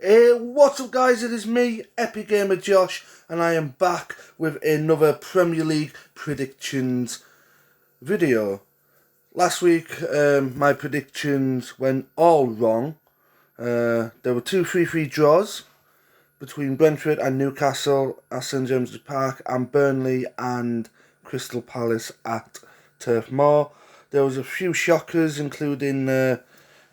Hey, what's up guys, it is me, Epic Gamer Josh, and I am back with another Premier League predictions video. Last week, my predictions went all wrong. There were two 3-3 draws between Brentford and Newcastle at St James's Park, and Burnley and Crystal Palace at Turf Moor. There was a few shockers, including a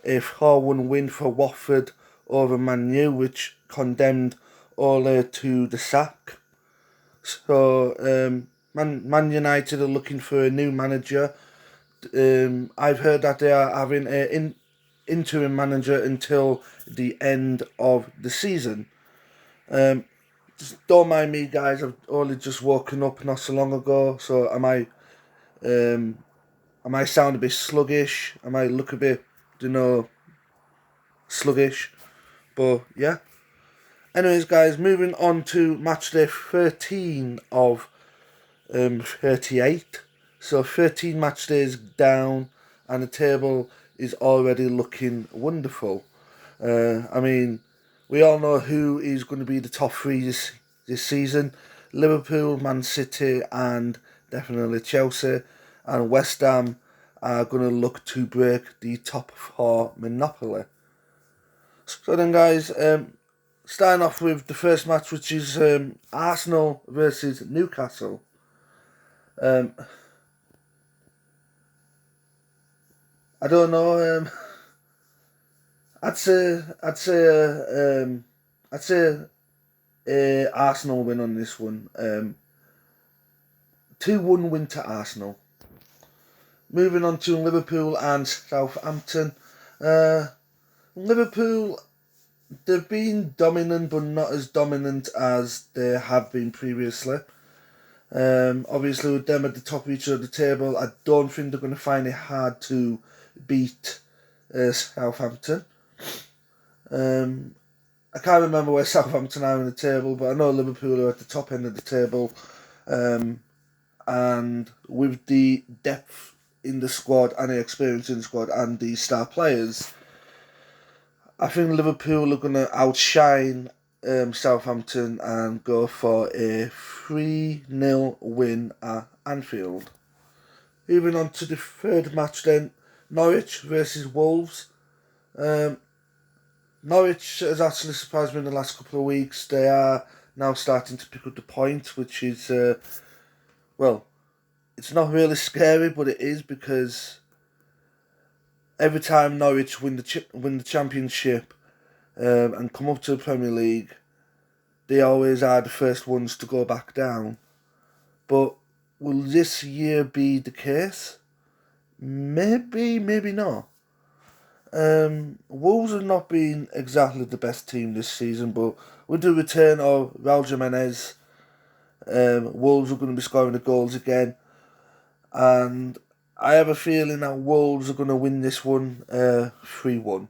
4-1 win for Watford over Man U, which condemned Ole to the sack. So Man United are looking for a new manager. I've heard that they are having an interim manager until the end of the season. Just don't mind me, guys. I've only just woken up not so long ago, so I might sound a bit sluggish. I might look a bit, sluggish. But yeah. Anyways, guys, moving on to matchday 13 of 38. So 13 match days down, and the table is already looking wonderful. We all know who is going to be the top three this season: Liverpool, Man City, and definitely Chelsea. And West Ham are going to look to break the top four monopoly. So then, guys, starting off with the first match, which is Arsenal versus Newcastle. I don't know. I'd say Arsenal win on this one. 2-1 win to Arsenal. Moving on to Liverpool and Southampton. Liverpool, they've been dominant, but not as dominant as they have been previously. Obviously, with them at the top of each of the table, I don't think they're going to find it hard to beat Southampton. I can't remember where Southampton are in the table, but I know Liverpool are at the top end of the table. And with the depth in the squad and the experience in the squad and the star players, I think Liverpool are going to outshine Southampton and go for a 3-0 win at Anfield. Moving on to the third match then, Norwich versus Wolves. Norwich has actually surprised me in the last couple of weeks. They are now starting to pick up the points, which is, it's not really scary, but it is, because every time Norwich win the championship and come up to the Premier League, they always are the first ones to go back down. But will this year be the case? Maybe, maybe not. Wolves have not been exactly the best team this season, but with the return of Raul Jimenez, Wolves are going to be scoring the goals again. And I have a feeling that Wolves are going to win this one 3-1.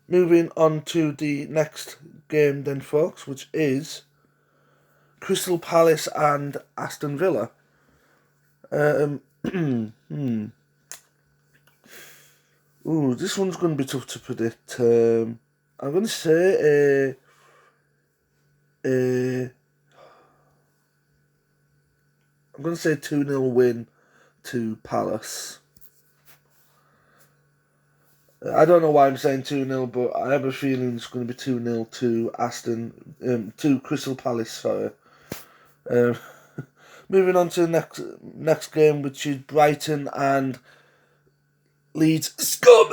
Moving on to the next game then, folks, which is Crystal Palace and Aston Villa. Ooh, this one's going to be tough to predict. I'm going to say I'm going to say 2-0 win to Palace. I don't know why I'm saying 2-0, but I have a feeling it's going to be 2-0 to Crystal Palace, sorry. Moving on to the next game, which is Brighton and Leeds. Scum!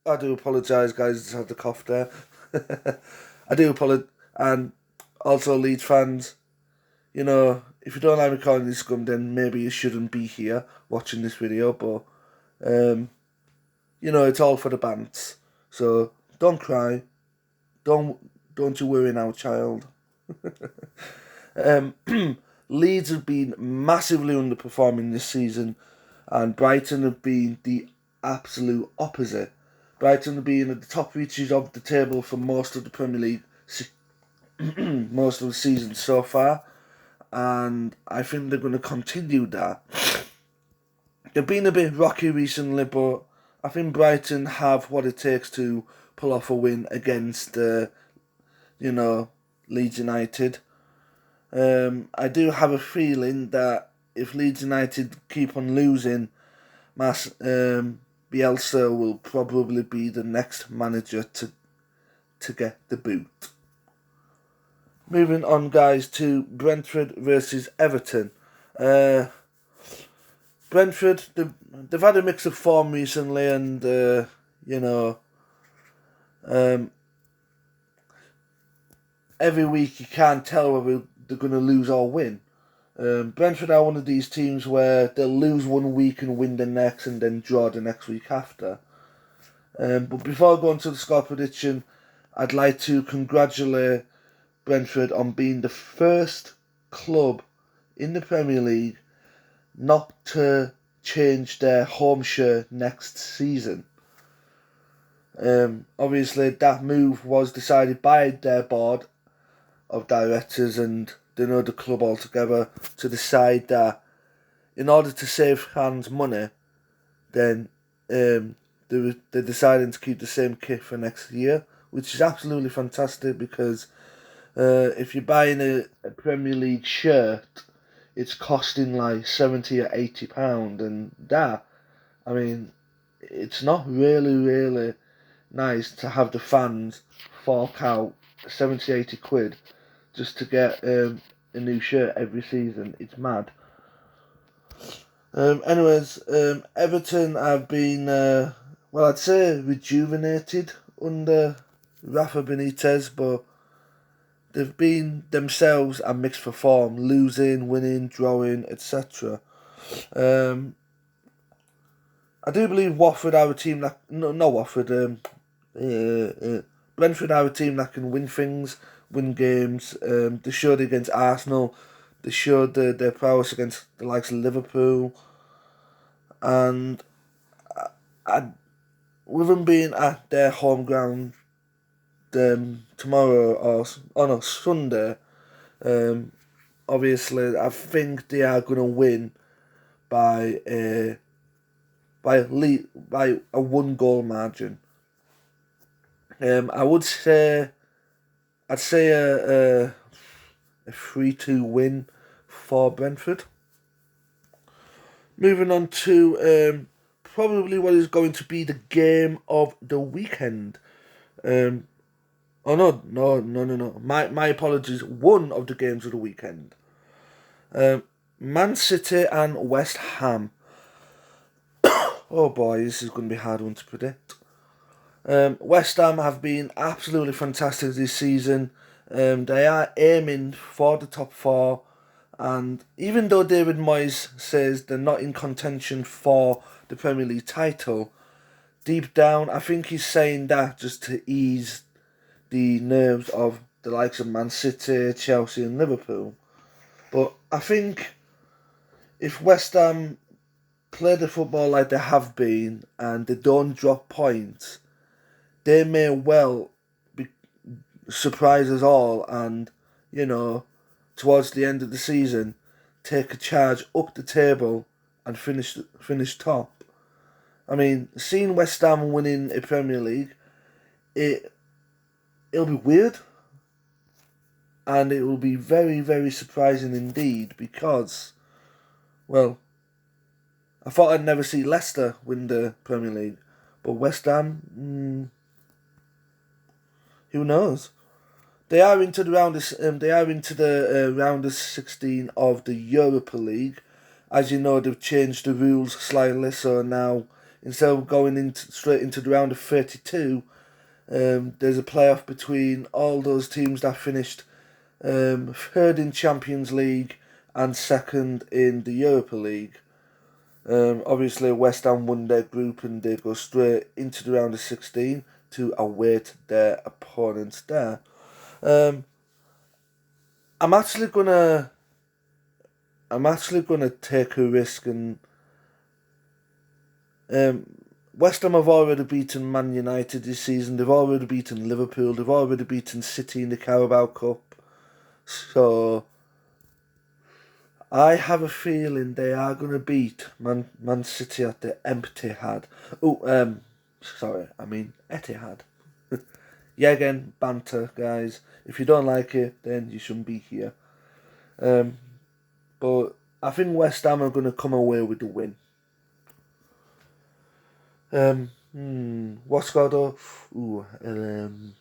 I do apologise, guys, I just had the cough there. I do apologise. And also, Leeds fans, if you don't like me calling you scum, then maybe you shouldn't be here watching this video, but it's all for the bands. So don't cry. Don't you worry now, child. Leeds have been massively underperforming this season, and Brighton have been the absolute opposite. Brighton have been at the top reaches of the table for most of the Premier League, most of the season so far, and I think they're going to continue that. They've been a bit rocky recently, but I think Brighton have what it takes to pull off a win against, Leeds United. I do have a feeling that if Leeds United keep on losing, Bielsa will probably be the next manager to get the boot. Moving on, guys, to Brentford versus Everton. Brentford, they've had a mix of form recently, and every week you can't tell whether they're going to lose or win. Brentford are one of these teams where they'll lose one week and win the next, and then draw the next week after. But before going to the score prediction, I'd like to congratulate Brentford on being the first club in the Premier League not to change their home shirt next season. Obviously, that move was decided by their board of directors and the club altogether to decide that in order to save fans money, then they're deciding to keep the same kit for next year, which is absolutely fantastic because if you're buying a Premier League shirt, it's costing like £70 or £80, and that, I mean, it's not really nice to have the fans fork out 70-80 quid just to get a new shirt every season. It's mad. Everton have been, I'd say rejuvenated under Rafa Benitez, but they've been themselves a mix for form, losing, winning, drawing, etc. I do believe Watford are a team that... No, not Watford. Brentford are a team that can win things, win games. They showed it against Arsenal. They showed their prowess against the likes of Liverpool. And with them being at their home ground tomorrow or on a Sunday, obviously I think they are going to win by a 1-goal margin. I'd say a 3-2 win for Brentford. Moving on to probably what is going to be the game of the weekend. No. My apologies. One of the games of the weekend. Man City and West Ham. Oh boy, this is going to be a hard one to predict. West Ham have been absolutely fantastic this season. They are aiming for the top 4, and even though David Moyes says they're not in contention for the Premier League title, deep down I think he's saying that just to ease the nerves of the likes of Man City, Chelsea and Liverpool. But I think if West Ham play the football like they have been and they don't drop points, they may well surprise us all and, towards the end of the season, take a charge up the table and finish top. I mean, seeing West Ham winning a Premier League, it'll be weird, and it will be very, very surprising indeed because, I thought I'd never see Leicester win the Premier League, but West Ham, who knows? They are into the round of 16 of the Europa League. As you know, they've changed the rules slightly, so now instead of going straight into the round of 32, there's a playoff between all those teams that finished third in Champions League and second in the Europa League. Obviously, West Ham won their group and they go straight into the round of 16 to await their opponents there. I'm actually gonna take a risk, and West Ham have already beaten Man United this season. They've already beaten Liverpool. They've already beaten City in the Carabao Cup. So I have a feeling they are going to beat Man City at the Etihad. Sorry, I mean Etihad. Yeah, again, banter, guys. If you don't like it, then you shouldn't be here. But I think West Ham are going to come away with the win. What score though? 2-1.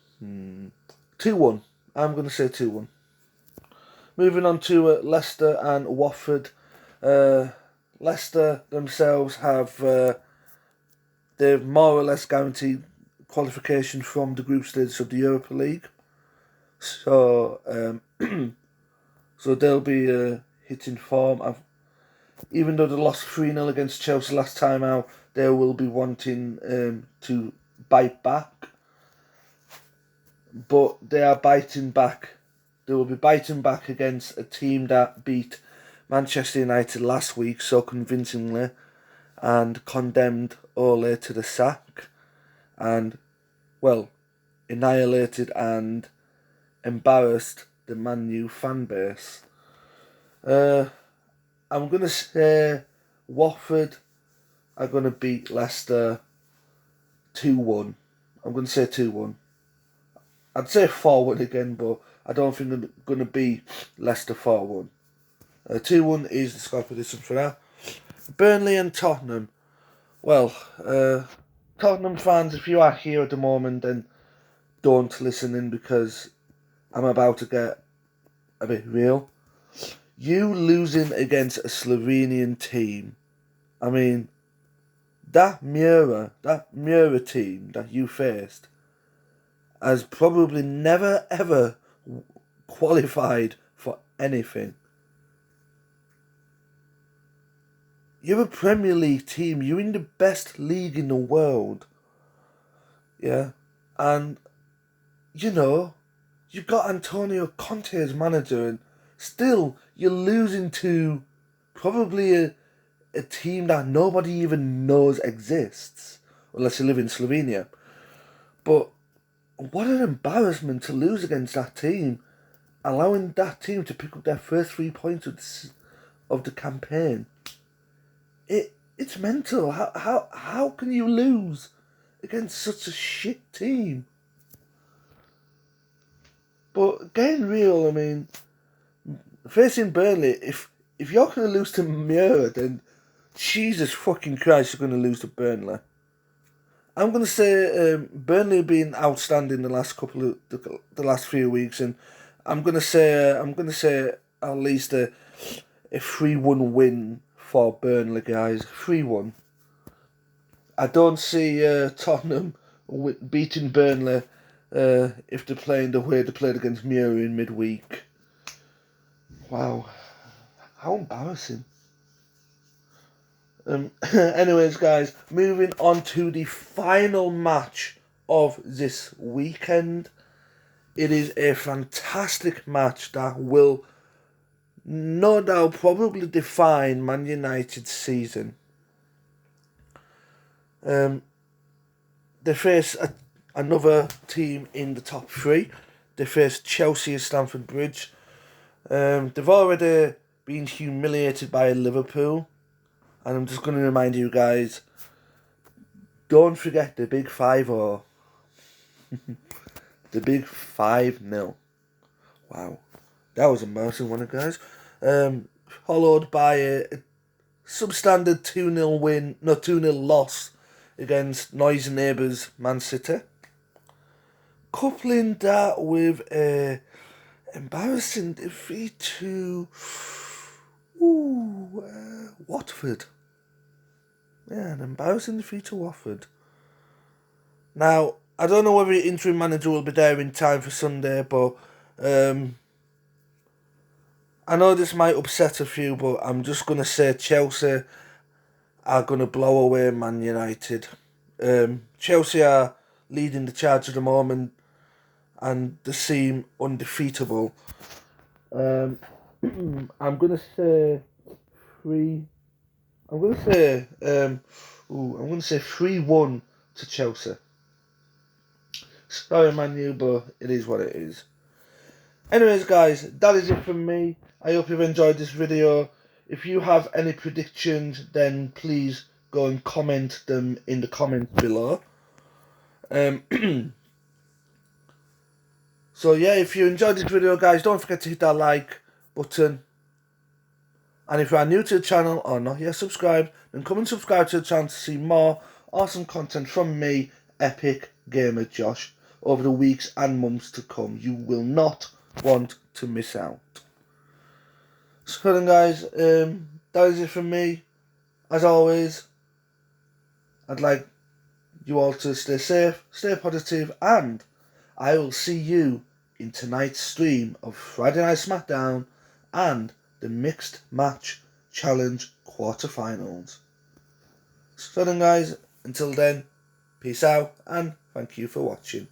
I'm going to say 2-1. Moving on to Leicester and Watford. Leicester themselves have they've more or less guaranteed qualification from the group stages of the Europa League. So so they'll be hitting form. Even though they lost 3-0 against Chelsea last time out, they will be wanting to bite back. But they are biting back. They will be biting back against a team that beat Manchester United last week so convincingly and condemned Ole to the sack and, well, annihilated and embarrassed the Man U fan base. I'm going to say Watford are going to beat Leicester 2-1. I'm going to say 2-1. I'd say 4-1 again, but I don't think they're going to beat Leicester 4-1. 2-1 is the score prediction for that. Burnley and Tottenham. Well, Tottenham fans, if you are here at the moment, then don't listen in because I'm about to get a bit real. You losing against a Slovenian team. I mean, that Mura team that you faced has probably never ever qualified for anything. You're a Premier League team. You're in the best league in the world. Yeah. And, you've got Antonio Conte as manager and still you're losing to probably a team that nobody even knows exists. Unless you live in Slovenia. But what an embarrassment to lose against that team. Allowing that team to pick up their first 3 points of the campaign. It's mental. How can you lose against such a shit team? But getting real, I mean, facing Burnley, if you're going to lose to Mura, then Jesus fucking Christ, you're going to lose to Burnley. I'm going to say Burnley have been outstanding the last few weeks, and I'm going to say at least a 3-1 win for Burnley, guys. 3-1. I don't see Tottenham beating Burnley if they're playing the way they played against Mura in midweek. Wow, how embarrassing. Anyways, guys, moving on to the final match of this weekend. It is a fantastic match that will no doubt probably define Man United's season. They face another team in the top 3. They face Chelsea at Stamford Bridge. They've already been humiliated by Liverpool. And I'm just going to remind you guys, don't forget the big 5-0. The big 5-0. Wow. That was embarrassing, wasn't it, guys? Followed by a substandard 2-0 loss against noisy neighbours Man City. Coupling that with a embarrassing defeat to Watford. Yeah, an embarrassing defeat to Watford. Now, I don't know whether the interim manager will be there in time for Sunday, but I know this might upset a few, but I'm just going to say Chelsea are going to blow away Man United. Chelsea are leading the charge at the moment, and they seem undefeatable. I'm going to say 3-1 to Chelsea. Sorry, Man U, but it is what it is. Anyways, guys, that is it from me. I hope you've enjoyed this video. if you have any predictions, then please go and comment them in the comments below. So yeah, if you enjoyed this video, guys, don't forget to hit that like button. And if you are new to the channel or not yet subscribed, then come and subscribe to the channel to see more awesome content from me, Epic Gamer Josh, over the weeks and months to come. You will not want to miss out. So then, guys, that is it from me. As always, I'd like you all to stay safe, stay positive, and I will see you in tonight's stream of Friday Night SmackDown and the Mixed Match Challenge quarterfinals. So then, guys, until then, peace out and thank you for watching.